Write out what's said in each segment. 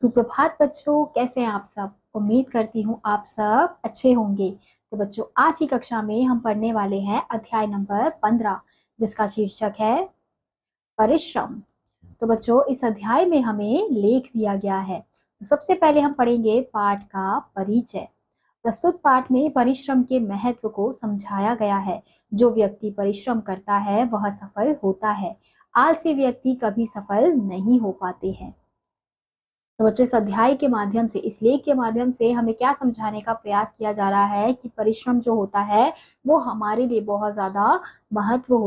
सुप्रभात बच्चों, कैसे हैं आप सब। उम्मीद करती हूँ आप सब अच्छे होंगे। तो बच्चों, आज की कक्षा में हम पढ़ने वाले हैं अध्याय नंबर 15, जिसका शीर्षक है परिश्रम। तो बच्चों, इस अध्याय में हमें लेख दिया गया है। तो सबसे पहले हम पढ़ेंगे पाठ का परिचय। प्रस्तुत पाठ में परिश्रम के महत्व को समझाया गया है। जो व्यक्ति परिश्रम करता है वह सफल होता है। आलसी व्यक्ति कभी सफल नहीं हो पाते हैं। तो बच्चों, इस अध्याय के माध्यम से, इस लेख के माध्यम से हमें क्या समझाने का प्रयास किया जा रहा है कि परिश्रम जो होता है वो हमारे लिए बहुत ज्यादा महत्वपूर्ण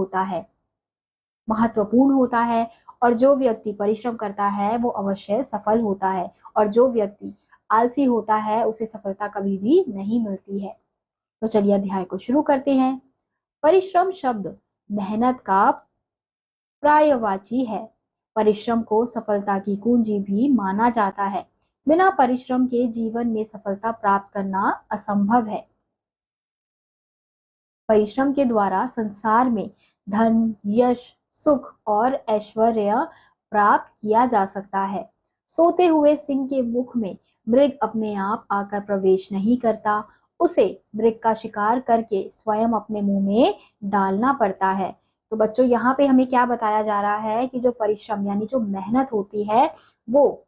होता है। और जो व्यक्ति परिश्रम करता है वो अवश्य सफल होता है। और जो व्यक्ति आलसी होता है उसे सफलता कभी भी नहीं मिलती है। तो चलिए अध्याय को शुरू करते हैं। परिश्रम शब्द मेहनत का पर्यायवाची है। परिश्रम को सफलता की कुंजी भी माना जाता है। बिना परिश्रम के जीवन में सफलता प्राप्त करना असंभव है। परिश्रम के द्वारा संसार में धन, यश, सुख और ऐश्वर्य प्राप्त किया जा सकता है। सोते हुए सिंह के मुख में मृग अपने आप आकर प्रवेश नहीं करता। उसे मृग का शिकार करके स्वयं अपने मुंह में डालना पड़ता है। तो बच्चों, यहाँ पे हमें क्या बताया जा रहा है कि जो परिश्रम यानी जो मेहनत होती है वो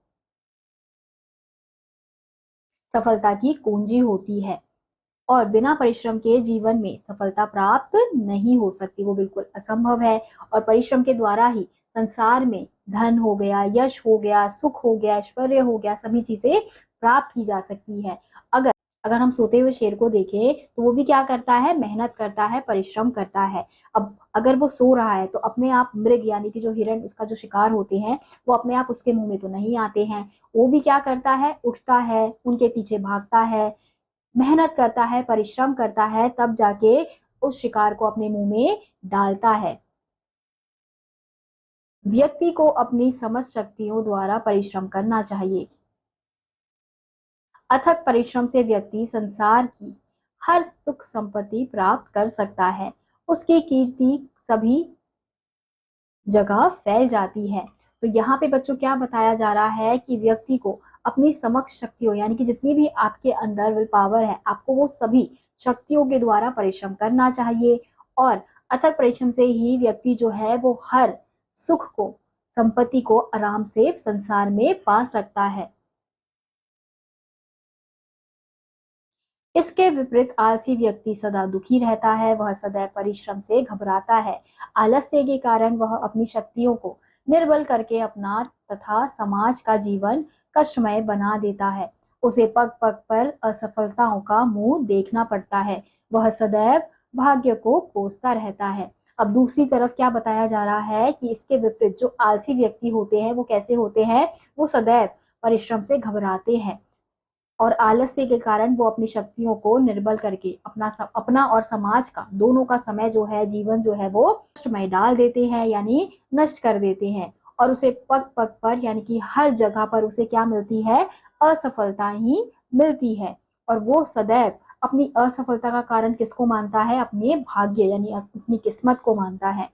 सफलता की कुंजी होती है। और बिना परिश्रम के जीवन में सफलता प्राप्त नहीं हो सकती, वो बिल्कुल असंभव है। और परिश्रम के द्वारा ही संसार में धन हो गया, यश हो गया, सुख हो गया, ऐश्वर्य हो गया, सभी चीजें प्राप्त की जा सकती है। अगर अगर हम सोते हुए शेर को देखें तो वो भी क्या करता है, मेहनत करता है, परिश्रम करता है। अब अगर वो सो रहा है तो अपने आप मृग यानी कि जो हिरण, उसका जो शिकार होते हैं, वो अपने आप उसके मुंह में तो नहीं आते हैं। वो भी क्या करता है, उठता है, उनके पीछे भागता है, मेहनत करता है, परिश्रम करता है, तब जाके उस शिकार को अपने मुंह में डालता है। व्यक्ति को अपनी समझ शक्तियों द्वारा परिश्रम करना चाहिए। अथक परिश्रम से व्यक्ति संसार की हर सुख संपत्ति प्राप्त कर सकता है। उसकी कीर्ति सभी जगह फैल जाती है। तो यहाँ पे बच्चों क्या बताया जा रहा है कि व्यक्ति को अपनी समक्ष शक्तियों यानी कि जितनी भी आपके अंदर विल पावर है, आपको वो सभी शक्तियों के द्वारा परिश्रम करना चाहिए। और अथक परिश्रम से ही व्यक्ति जो है वो हर सुख को, संपत्ति को आराम से संसार में पा सकता है। इसके विपरीत आलसी व्यक्ति सदा दुखी रहता है। वह सदैव परिश्रम से घबराता है। आलस्य के कारण वह अपनी शक्तियों को निर्बल करके अपना तथा समाज का जीवन कष्टमय बना देता है। उसे पग पग पर असफलताओं का मुंह देखना पड़ता है। वह सदैव भाग्य को कोसता रहता है। अब दूसरी तरफ क्या बताया जा रहा है कि इसके विपरीत जो आलसी व्यक्ति होते हैं वो कैसे होते हैं, वो सदैव परिश्रम से घबराते हैं। और आलस्य के कारण वो अपनी शक्तियों को निर्बल करके अपना और समाज का, दोनों का समय जो है, जीवन जो है, वो नष्टमय डाल देते हैं, यानी नष्ट कर देते हैं। और उसे पग पग पर यानी कि हर जगह पर उसे क्या मिलती है, असफलता ही मिलती है। और वो सदैव अपनी असफलता का कारण किसको मानता है, अपने भाग्य यानी अपनी किस्मत को मानता है।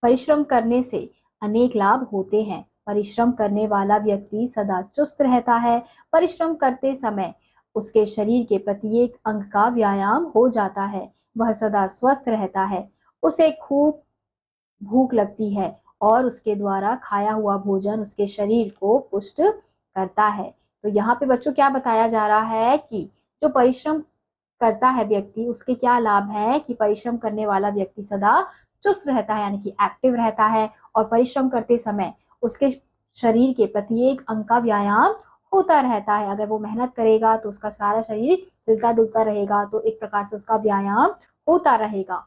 परिश्रम करने से अनेक लाभ होते हैं। परिश्रम करने वाला व्यक्ति सदा चुस्त रहता है। परिश्रम करते समय उसके शरीर के प्रत्येक अंग का व्यायाम हो जाता है। वह सदा स्वस्थ रहता है। उसे खूब भूख लगती है और उसके द्वारा खाया हुआ भोजन उसके शरीर को पुष्ट करता है। तो यहाँ पे बच्चों क्या बताया जा रहा है कि जो परिश्रम करता है व्यक्ति, उसके क्या लाभ है कि परिश्रम करने वाला व्यक्ति सदा चुस्त रहता है यानी कि एक्टिव रहता है। और परिश्रम करते समय उसके शरीर के प्रत्येक अंग का व्यायाम होता रहता है। अगर वो मेहनत करेगा तो उसका सारा शरीर हिलता डुलता रहेगा, तो एक प्रकार से उसका व्यायाम होता रहेगा।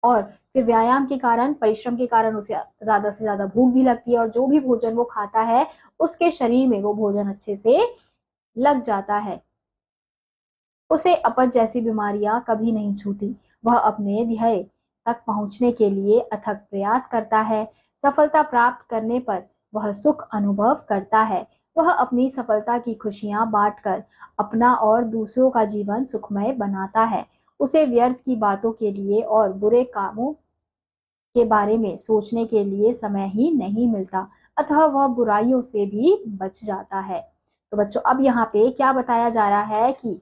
और फिर व्यायाम के कारण, परिश्रम के कारण उसे ज्यादा से ज्यादा भूख भी लगती है, और जो भी भोजन वो खाता है उसके शरीर में वो भोजन अच्छे से लग जाता है। उसे अपच जैसी बीमारियां कभी नहीं छूती। वह अपने ध्येय तक पहुंचने के लिए अथक प्रयास करता है। सफलता प्राप्त करने पर वह सुख अनुभव करता है। वह अपनी सफलता की खुशियां बांटकर अपना और दूसरों का जीवन सुखमय बनाता है। उसे व्यर्थ की बातों के लिए और बुरे कामों के बारे में सोचने के लिए समय ही नहीं मिलता, अतः वह बुराइयों से भी बच जाता है। तो बच्चों अब यहाँ पे क्या बताया जा रहा है कि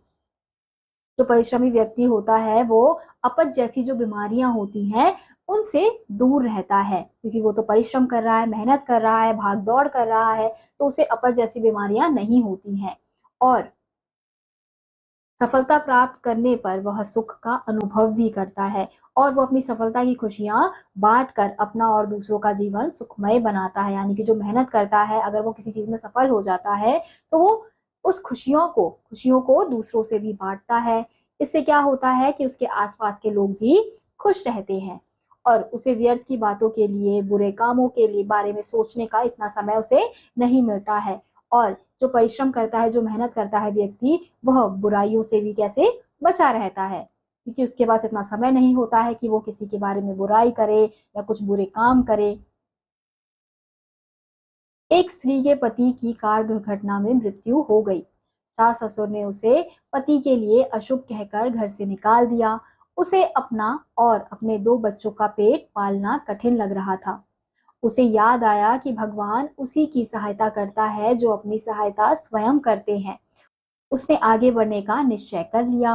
जो परिश्रमी व्यक्ति होता है वो अपच जैसी जो बीमारियां होती हैं उनसे दूर रहता है, क्योंकि वो तो परिश्रम कर रहा है, मेहनत कर रहा है, भाग दौड़ कर रहा है, तो उसे अपच जैसी बीमारियां नहीं होती हैं। और सफलता प्राप्त करने पर वह सुख का अनुभव भी करता है और वो अपनी सफलता की खुशियां बांट कर अपना और दूसरों का जीवन सुखमय बनाता है। यानी कि जो मेहनत करता है, अगर वो किसी चीज में सफल हो जाता है तो वो उस खुशियों को दूसरों से भी बांटता है। इससे क्या होता है कि उसके आसपास के लोग भी खुश रहते हैं और उसे व्यर्थ की बातों के लिए, बुरे कामों के लिए बारे में सोचने का इतना समय उसे नहीं मिलता है। और जो परिश्रम करता है, जो मेहनत करता है व्यक्ति, वह बुराइयों से भी कैसे बचा रहता है, क्योंकि उसके पास इतना समय नहीं होता है कि वो किसी के बारे में बुराई करे या कुछ बुरे काम करे। एक स्त्री के पति की कार दुर्घटना में मृत्यु हो गई। सास ससुर ने उसे पति के लिए अशुभ कहकर घर से निकाल दिया। उसे अपना और अपने 2 बच्चों का पेट पालना कठिन लग रहा था। उसे याद आया कि भगवान उसी की सहायता करता है जो अपनी सहायता स्वयं करते हैं। उसने आगे बढ़ने का निश्चय कर लिया।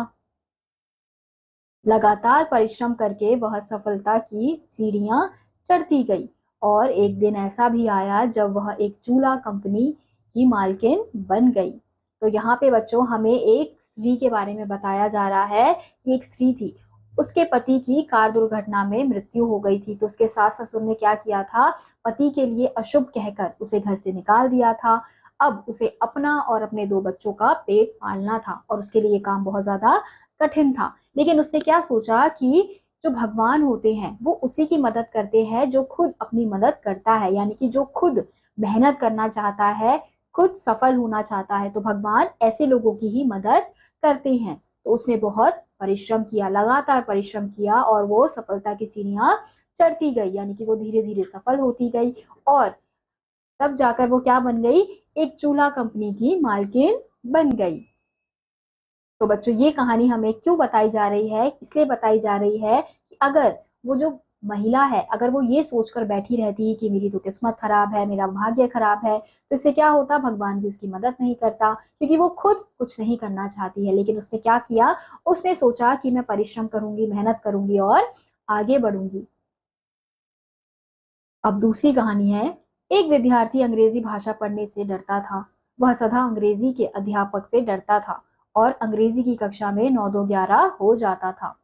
लगातार परिश्रम करके वह सफलता की सीढ़ियां चढ़ती गई और एक दिन ऐसा भी आया जब वह एक चूल्हा कंपनी की मालकिन बन गई। तो यहाँ पे बच्चों हमें एक स्त्री के बारे में बताया जा रहा है कि एक स्त्री थी, उसके पति की कार दुर्घटना में मृत्यु हो गई थी। तो उसके सास ससुर ने क्या किया था, पति के लिए अशुभ कहकर उसे घर से निकाल दिया था। अब उसे अपना और अपने 2 बच्चों का पेट पालना था और उसके लिए काम बहुत ज्यादा कठिन था। लेकिन उसने क्या सोचा कि जो भगवान होते हैं वो उसी की मदद करते हैं जो खुद अपनी मदद करता है, यानी कि जो खुद मेहनत करना चाहता है, खुद सफल होना चाहता है, तो भगवान ऐसे लोगों की ही मदद करते हैं। तो उसने बहुत परिश्रम किया, लगातार परिश्रम किया और वो सफलता की सीढ़ियां चढ़ती गई, यानी कि वो धीरे धीरे सफल होती गई और तब जाकर वो क्या बन गई, एक चूल्हा कंपनी की मालकिन बन गई। तो बच्चों ये कहानी हमें क्यों बताई जा रही है, इसलिए बताई जा रही है कि अगर वो जो महिला है, अगर वो ये सोचकर बैठी रहती है कि मेरी तो किस्मत खराब है, मेरा भाग्य खराब है, तो इससे क्या होता, भगवान भी उसकी मदद नहीं करता, क्योंकि वो खुद कुछ नहीं करना चाहती है। लेकिन उसने क्या किया, उसने सोचा कि मैं परिश्रम करूंगी, मेहनत करूंगी और आगे बढ़ूंगी। अब दूसरी कहानी है। एक विद्यार्थी अंग्रेजी भाषा पढ़ने से डरता था। वह सदा अंग्रेजी के अध्यापक से डरता था और अंग्रेजी की कक्षा में 9-2-11 हो जाता था।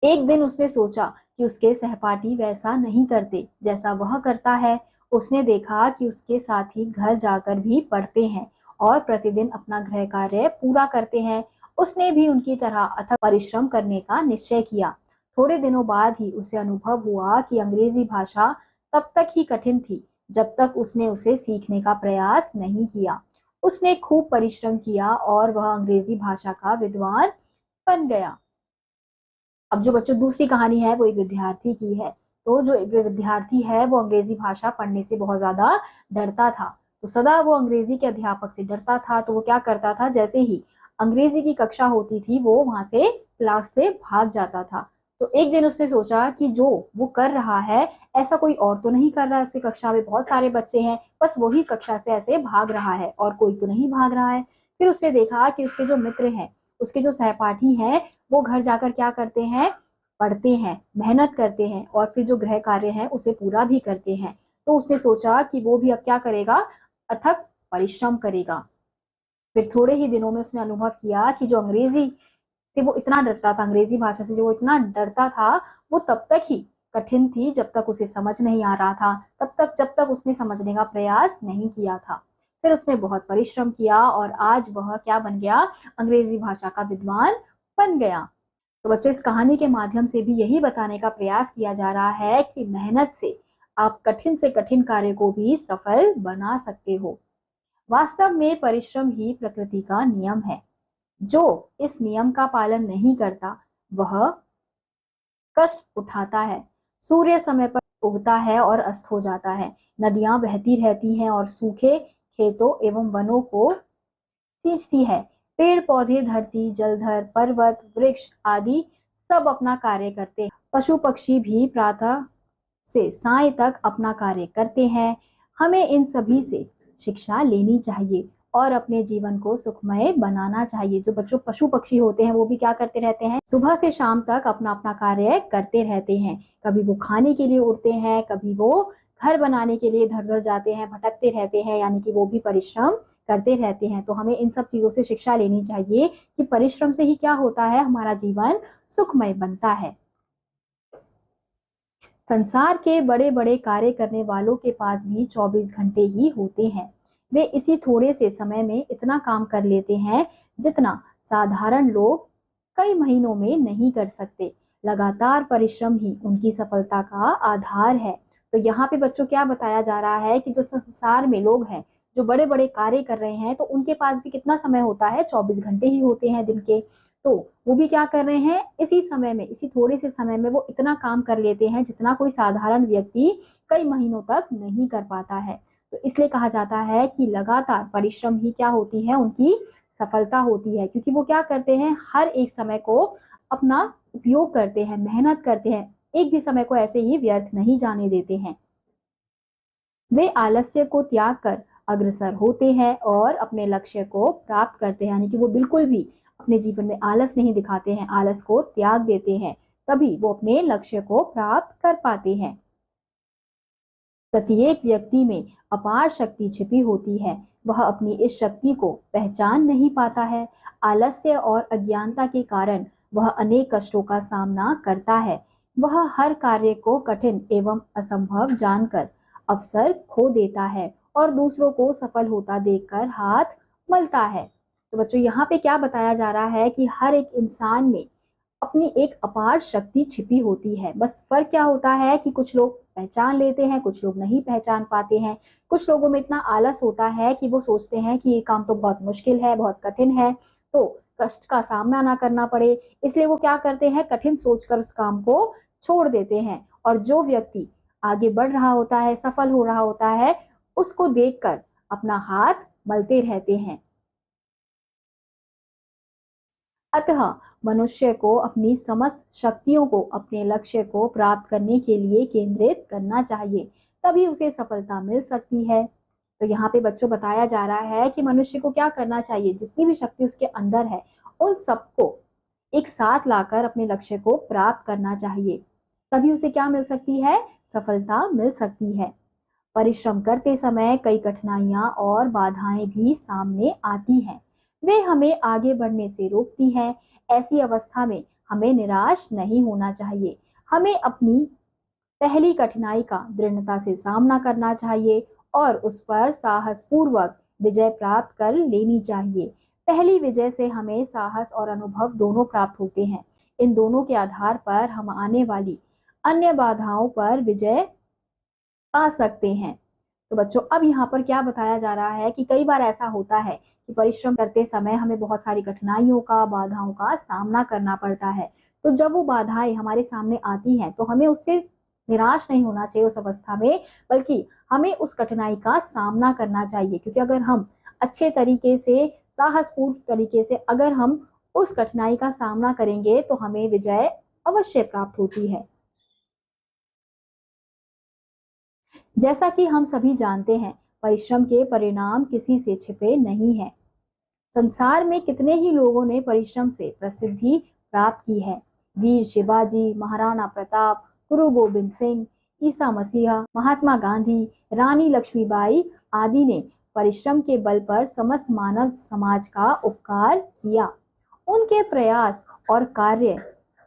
एक दिन उसने सोचा कि उसके सहपाठी वैसा नहीं करते जैसा वह करता है। उसने देखा कि उसके साथी घर जाकर भी पढ़ते हैं और प्रतिदिन अपना गृह कार्य पूरा करते हैं। उसने भी उनकी तरह अथक परिश्रम करने का निश्चय किया। थोड़े दिनों बाद ही उसे अनुभव हुआ कि अंग्रेजी भाषा तब तक ही कठिन थी जब तक उसने उसे सीखने का प्रयास नहीं किया। उसने खूब परिश्रम किया और वह अंग्रेजी भाषा का विद्वान बन गया। अब जो बच्चों दूसरी कहानी है वो एक विद्यार्थी की है। तो जो एक विद्यार्थी है वो अंग्रेजी भाषा पढ़ने से बहुत ज्यादा डरता था। तो सदा वो अंग्रेजी के अध्यापक से डरता था। तो वो क्या करता था, जैसे ही अंग्रेजी की कक्षा होती थी वो वहां से क्लास से भाग जाता था। तो एक दिन उसने सोचा कि जो वो कर रहा है ऐसा कोई और तो नहीं कर रहा है, उसकी कक्षा में बहुत सारे बच्चे हैं, बस वही कक्षा से ऐसे भाग रहा है और कोई तो नहीं भाग रहा है। फिर उसने देखा कि उसके जो मित्र हैं, उसके जो सहपाठी हैं, वो घर जाकर क्या करते हैं, पढ़ते हैं, मेहनत करते हैं और फिर जो गृह कार्य है उसे पूरा भी करते हैं। तो उसने सोचा कि वो भी अब क्या करेगा, अथक परिश्रम करेगा। फिर थोड़े ही दिनों में उसने अनुभव किया कि जो अंग्रेजी से वो इतना डरता था, अंग्रेजी भाषा से जो वो इतना डरता था, वो तब तक ही कठिन थी जब तक उसे समझ नहीं आ रहा था, तब तक जब तक उसने समझने का प्रयास नहीं किया था। फिर उसने बहुत परिश्रम किया और आज वह क्या बन गया, अंग्रेजी भाषा का विद्वान बन गया। तो बच्चों इस कहानी के माध्यम से भी यही बताने का प्रयास किया जा रहा है कि मेहनत से आप कठिन से कठिन कार्य को भी सफल बना सकते हो। वास्तव में परिश्रम ही प्रकृति का नियम है। जो इस नियम का पालन नहीं करता वह कष्ट उठाता है। सूर्य समय पर उगता है और अस्त हो जाता है। नदियां बहती रहती हैं और सूखे खेतों एवं वनों को सींचती है। पेड़ पौधे, धरती, जलधर, पर्वत, वृक्ष आदि सब अपना कार्य करते हैं। पशु पक्षी भी प्रातः से साय तक अपना कार्य करते हैं। हमें इन सभी से शिक्षा लेनी चाहिए और अपने जीवन को सुखमय बनाना चाहिए। जो बच्चों पशु पक्षी होते हैं वो भी क्या करते रहते हैं, सुबह से शाम तक अपना अपना कार्य करते रहते हैं। कभी वो खाने के लिए उड़ते हैं, कभी वो घर बनाने के लिए इधर उधर जाते हैं, भटकते रहते हैं, यानी कि वो भी परिश्रम करते रहते हैं। तो हमें इन सब चीजों से शिक्षा लेनी चाहिए कि परिश्रम से ही क्या होता है, हमारा जीवन सुखमय बनता है। संसार के बड़े बड़े कार्य करने वालों के पास भी 24 घंटे ही होते हैं। वे इसी थोड़े से समय में इतना काम कर लेते हैं जितना साधारण लोग कई महीनों में नहीं कर सकते। लगातार परिश्रम ही उनकी सफलता का आधार है। तो यहाँ पे बच्चों क्या बताया जा रहा है कि जो संसार में लोग हैं, जो बड़े बड़े कार्य कर रहे हैं, तो उनके पास भी कितना समय होता है, 24 घंटे ही होते हैं दिन के। तो वो भी क्या कर रहे हैं, इसी समय में, इसी थोड़े से समय में वो इतना काम कर लेते हैं जितना कोई साधारण व्यक्ति कई महीनों तक नहीं कर पाता है। तो इसलिए कहा जाता है कि लगातार परिश्रम ही क्या होती है, उनकी सफलता होती है, क्योंकि वो क्या करते हैं, हर एक समय को अपना उपयोग करते हैं, मेहनत करते हैं, एक भी समय को ऐसे ही व्यर्थ नहीं जाने देते हैं। वे आलस्य को त्याग कर अग्रसर होते हैं और अपने लक्ष्य को प्राप्त करते हैं, यानी कि वो बिल्कुल भी अपने जीवन में आलस नहीं दिखाते हैं, आलस को त्याग देते हैं, तभी वो अपने लक्ष्य को प्राप्त कर पाते हैं। प्रत्येक व्यक्ति में अपार शक्ति छिपी होती है, वह अपनी इस शक्ति को पहचान नहीं पाता है। आलस्य और अज्ञानता के कारण वह अनेक कष्टों का सामना करता है। वह हर कार्य को कठिन एवं असंभव जानकर अवसर खो देता है और दूसरों को सफल होता देखकर हाथ मलता है। तो बच्चों यहाँ पे क्या बताया जा रहा है कि हर एक इंसान में अपनी एक अपार शक्ति छिपी होती है। बस फर्क क्या होता है कि कुछ लोग पहचान लेते हैं, कुछ लोग नहीं पहचान पाते हैं। कुछ लोगों में इतना आलस होता है कि वो सोचते हैं कि ये काम तो बहुत मुश्किल है, बहुत कठिन है, तो कष्ट का सामना ना करना पड़े, इसलिए वो क्या करते हैं, कठिन सोचकर उस काम को छोड़ देते हैं। और जो व्यक्ति आगे बढ़ रहा होता है, सफल हो रहा होता है, उसको देखकर अपना हाथ मलते रहते हैं। अतः मनुष्य को अपनी समस्त शक्तियों को अपने लक्ष्य को प्राप्त करने के लिए केंद्रित करना चाहिए, तभी उसे सफलता मिल सकती है। तो यहाँ पे बच्चों बताया जा रहा है कि मनुष्य को क्या करना चाहिए, जितनी भी शक्ति उसके अंदर है उन सबको एक साथ लाकर अपने लक्ष्य को प्राप्त करना चाहिए, तभी उसे क्या मिल सकती है, सफलता मिल सकती है। परिश्रम करते समय कई कठिनाइयां और बाधाएं भी सामने आती हैं। वे हमें आगे बढ़ने से रोकती हैं। ऐसी अवस्था में हमें निराश नहीं होना चाहिए। हमें अपनी पहली कठिनाई का दृढ़ता से सामना करना चाहिए और उस पर साहसपूर्वक विजय प्राप्त कर लेनी चाहिए। पहली विजय से हमें साहस और अनुभव दोनों प्राप्त होते हैं। इन दोनों के आधार पर हम आने वाली अन्य बाधाओं पर विजय पा सकते हैं। तो बच्चों अब यहाँ पर क्या बताया जा रहा है कि कई बार ऐसा होता है कि परिश्रम करते समय हमें बहुत सारी कठिनाइयों का, बाधाओं का सामना करना पड़ता है। तो जब वो बाधाएं हमारे सामने आती हैं तो हमें उससे निराश नहीं होना चाहिए उस अवस्था में, बल्कि हमें उस कठिनाई का सामना करना चाहिए, क्योंकि अगर हम अच्छे तरीके से, साहसपूर्ण तरीके से अगर हम उस कठिनाई का सामना करेंगे तो हमें विजय अवश्य प्राप्त होती है। जैसा कि हम सभी जानते हैं, परिश्रम के परिणाम किसी से छिपे नहीं हैं। संसार में कितने ही लोगों ने परिश्रम से प्रसिद्धि प्राप्त की है। वीर शिवाजी, महाराणा प्रताप, गुरु गोविंद सिंह, ईसा मसीहा, महात्मा गांधी, रानी लक्ष्मीबाई आदि ने परिश्रम के बल पर समस्त मानव समाज का उपकार किया। उनके प्रयास और कार्य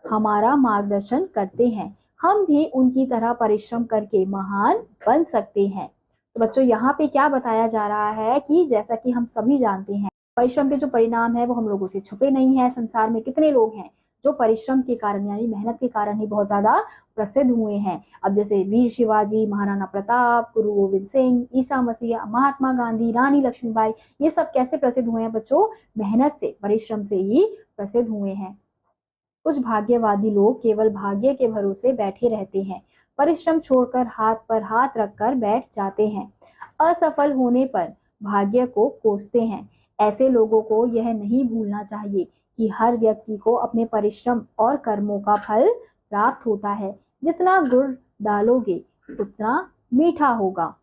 हमारा मार्गदर्शन करते हैं। हम भी उनकी तरह परिश्रम करके महान बन सकते हैं। तो बच्चों यहाँ पे क्या बताया जा रहा है कि जैसा कि हम सभी जानते हैं, परिश्रम के जो परिणाम है वो हम लोगों से छुपे नहीं है। संसार में कितने लोग हैं जो परिश्रम के कारण, यानी मेहनत के कारण ही बहुत ज्यादा प्रसिद्ध हुए हैं। अब जैसे वीर शिवाजी, महाराणा प्रताप, गुरु गोविंद सिंह, ईसा मसीह, महात्मा गांधी, रानी लक्ष्मीबाई, ये सब कैसे प्रसिद्ध हुए हैं बच्चों, मेहनत से, परिश्रम से ही प्रसिद्ध हुए हैं। कुछ भाग्यवादी लोग केवल भाग्य के भरोसे बैठे रहते हैं, परिश्रम छोड़कर हाथ पर हाथ रखकर बैठ जाते हैं, असफल होने पर भाग्य को कोसते हैं। ऐसे लोगों को यह नहीं भूलना चाहिए कि हर व्यक्ति को अपने परिश्रम और कर्मों का फल प्राप्त होता है। जितना गुड़ डालोगे उतना मीठा होगा।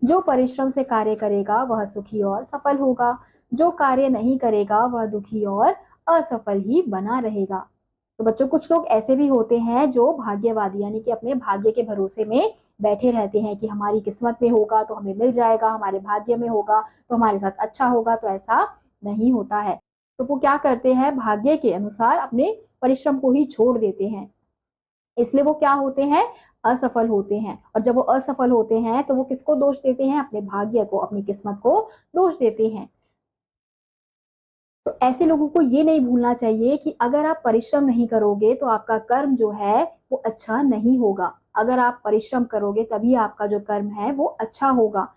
जो परिश्रम से कार्य करेगा वह सुखी और सफल होगा, जो कार्य नहीं करेगा वह दुखी और असफल ही बना रहेगा। तो बच्चों, कुछ लोग ऐसे भी होते हैं जो भाग्यवादी यानी कि अपने भाग्य के भरोसे में बैठे रहते हैं कि हमारी किस्मत में होगा तो हमें मिल जाएगा, हमारे भाग्य में होगा तो हमारे साथ अच्छा होगा। तो ऐसा नहीं होता है। तो वो क्या करते हैं, भाग्य के अनुसार अपने परिश्रम को ही छोड़ देते हैं, इसलिए वो क्या होते हैं, असफल होते हैं। और जब वो असफल होते हैं तो वो किसको दोष देते हैं, अपने भाग्य को, अपनी किस्मत को दोष देते हैं। तो ऐसे लोगों को ये नहीं भूलना चाहिए कि अगर आप परिश्रम नहीं करोगे तो आपका कर्म जो है वो अच्छा नहीं होगा। अगर आप परिश्रम करोगे तभी आपका जो कर्म है वो अच्छा होगा।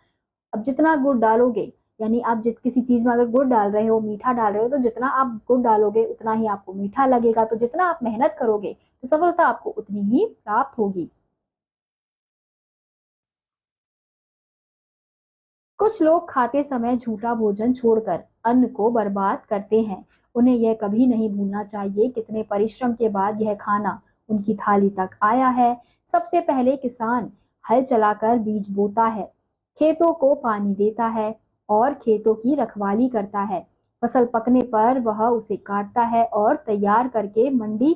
अब जितना गुड़ डालोगे, यानी आप जित किसी चीज में अगर गुड़ डाल रहे हो, मीठा डाल रहे हो, तो जितना आप गुड़ डालोगे उतना ही आपको मीठा लगेगा। तो जितना आप मेहनत करोगे तो सफलता आपको उतनी ही प्राप्त होगी। कुछ लोग खाते समय झूठा भोजन छोड़कर अन्न को बर्बाद करते हैं। उन्हें यह कभी नहीं भूलना चाहिए कितने परिश्रम के बाद यह खाना उनकी थाली तक आया है। सबसे पहले किसान हल चलाकर बीज बोता है, खेतों को पानी देता है और खेतों की रखवाली करता है। फसल पकने पर वह उसे काटता है और तैयार करके मंडी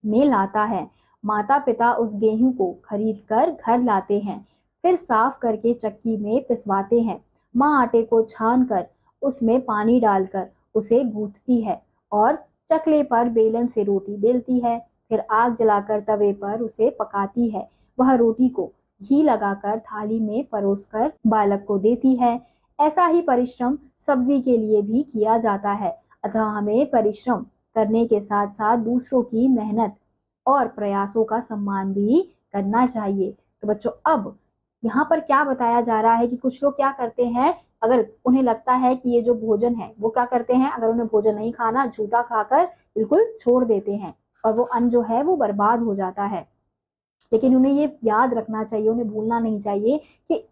में लाता है। माता पिता उस गेहूं को खरीद कर घर लाते हैं, फिर साफ करके चक्की में पिसवाते हैं। माँ आटे को छान कर उसमें पानी डालकर उसे गूंथती है और चकले पर बेलन से रोटी बेलती है। फिर आग जलाकर तवे पर उसे पकाती है। वह रोटी को घी लगाकर थाली में परोसकर बालक को देती है। ऐसा ही परिश्रम सब्जी के लिए भी किया जाता है। अतः हमें परिश्रम करने के साथ साथ दूसरों की मेहनत और प्रयासों का सम्मान भी करना चाहिए। तो बच्चों, अब यहाँ पर क्या बताया जा रहा है कि कुछ लोग क्या करते हैं, अगर उन्हें लगता है कि ये जो भोजन है वो क्या करते हैं, अगर उन्हें भोजन नहीं खाना, झूठा खाकर बिल्कुल छोड़ देते हैं और वो अन्न जो है वो बर्बाद हो जाता है। लेकिन उन्हें ये याद रखना चाहिए, उन्हें भूलना नहीं चाहिए कि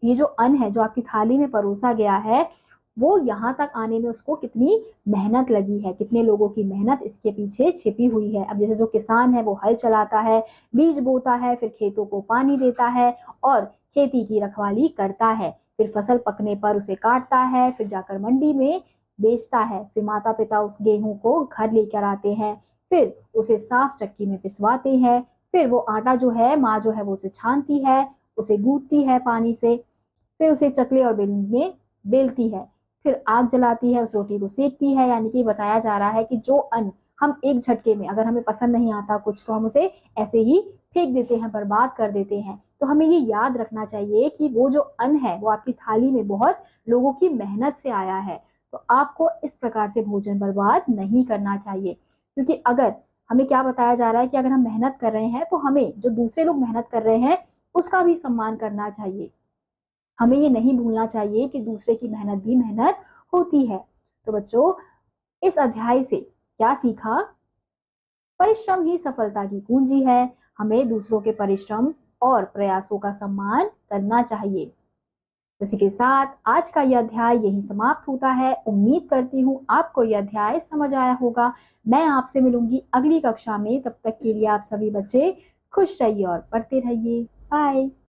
ये जो अन्न है जो आपकी थाली में परोसा गया है वो यहाँ तक आने में उसको कितनी मेहनत लगी है, कितने लोगों की मेहनत इसके पीछे छिपी हुई है। अब जैसे जो किसान है वो हल चलाता है, बीज बोता है, फिर खेतों को पानी देता है और खेती की रखवाली करता है, फिर फसल पकने पर उसे काटता है, फिर जाकर मंडी में बेचता है, फिर माता पिता उस गेहूं को घर लेकर आते हैं, फिर उसे साफ चक्की में पिसवाते हैं, फिर वो आटा जो है माँ जो है वो उसे छानती है, उसे गूंथती है पानी से, फिर उसे चकले और बेलन में बेलती है, फिर आग जलाती है, उस रोटी को सेकती है। यानी कि बताया जा रहा है कि जो अन्न हम एक झटके में, अगर हमें पसंद नहीं आता कुछ तो हम उसे ऐसे ही फेंक देते हैं, बर्बाद कर देते हैं। तो हमें ये याद रखना चाहिए कि वो जो अन्न है वो आपकी थाली में बहुत लोगों की मेहनत से आया है। तो आपको इस प्रकार से भोजन बर्बाद नहीं करना चाहिए, क्योंकि अगर हमें क्या बताया जा रहा है कि अगर हम मेहनत कर रहे हैं तो हमें जो दूसरे लोग मेहनत कर रहे हैं उसका भी सम्मान करना चाहिए। हमें ये नहीं भूलना चाहिए कि दूसरे की मेहनत भी मेहनत होती है। तो बच्चों, इस अध्याय से क्या सीखा? परिश्रम ही सफलता की कुंजी है। हमें दूसरों के परिश्रम और प्रयासों का सम्मान करना चाहिए। इसी के साथ आज का यह अध्याय यही समाप्त होता है। उम्मीद करती हूँ आपको यह अध्याय समझ आया होगा। मैं आपसे मिलूंगी अगली कक्षा में। तब तक के लिए आप सभी बच्चे खुश रहिए और पढ़ते रहिए। बाय।